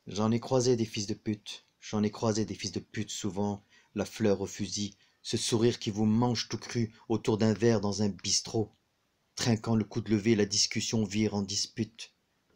J'en ai croisé des fils de pute, j'en ai croisé des fils de pute souvent, la fleur au fusil, ce sourire qui vous mange tout cru autour d'un verre dans un bistrot, trinquant le coude levé, la discussion vire en dispute.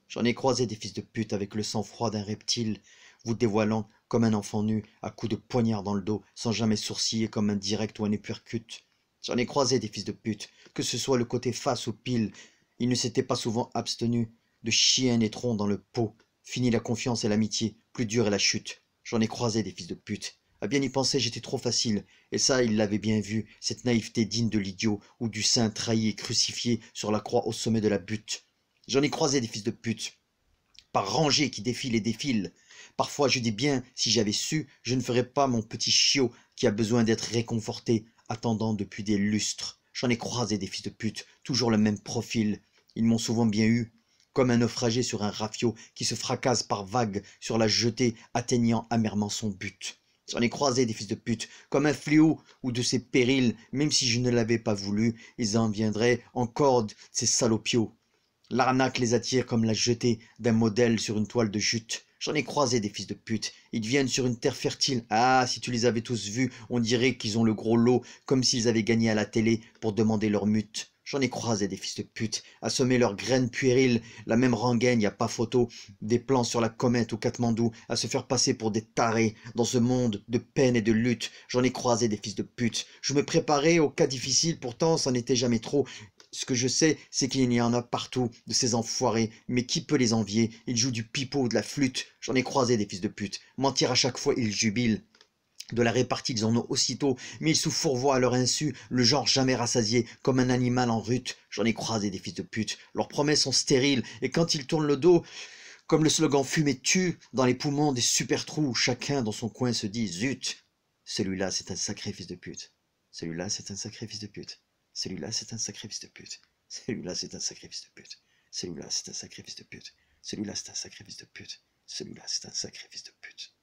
J'en ai croisé des fils de pute avec le sang-froid d'un reptile, vous dévoilant comme un enfant nu, à coups de poignard dans le dos, sans jamais sourciller comme un direct ou un uppercut. J'en ai croisé des fils de pute, que ce soit le côté face ou pile, ils ne s'étaient pas souvent abstenus de chier un étron dans le pot. Fini la confiance et l'amitié, plus dure est la chute. J'en ai croisé des fils de pute. À bien y penser, j'étais trop facile, et ça, il l'avait bien vu, cette naïveté digne de l'idiot ou du saint trahi et crucifié sur la croix au sommet de la butte. J'en ai croisé des fils de pute, par rangées qui défilent et défilent. Parfois, je dis bien, si j'avais su, je ne ferais pas mon petit chiot qui a besoin d'être réconforté, attendant depuis des lustres. J'en ai croisé des fils de pute, toujours le même profil. Ils m'ont souvent bien eu, comme un naufragé sur un rafio qui se fracasse par vagues sur la jetée, atteignant amèrement son but. J'en ai croisé des fils de pute, comme un fléau ou de ces périls, même si je ne l'avais pas voulu, ils en viendraient en corde, ces salopiots. L'arnaque les attire comme la jetée d'un modèle sur une toile de jute. J'en ai croisé des fils de pute. Ils viennent sur une terre fertile. Ah, si tu les avais tous vus, on dirait qu'ils ont le gros lot, comme s'ils avaient gagné à la télé pour demander leur mute. J'en ai croisé des fils de pute, à semer leurs graines puériles, la même rengaine, y a pas photo, des plans sur la comète ou Katmandou, à se faire passer pour des tarés, dans ce monde de peine et de lutte. J'en ai croisé des fils de pute. Je me préparais aux cas difficiles, pourtant ça n'était jamais trop. Ce que je sais, c'est qu'il y en a partout, de ces enfoirés, mais qui peut les envier? Ils jouent du pipeau ou de la flûte. J'en ai croisé des fils de pute. Mentir à chaque fois, ils jubilent. De la répartie, ils en ont aussitôt, mais ils sous-fourvoient à leur insu, le genre jamais rassasié, comme un animal en rut. J'en ai croisé des fils de pute. Leurs promesses sont stériles, et quand ils tournent le dos, comme le slogan fumer tue, dans les poumons des super trous, chacun dans son coin se dit zut, celui-là c'est un sacré fils de pute. Celui-là c'est un sacré fils de pute. Celui-là c'est un sacré fils de pute. Celui-là c'est un sacré fils de pute. Celui-là c'est un sacré fils de pute. Celui-là c'est un sacré fils de pute. Celui-là c'est un sacré fils de pute.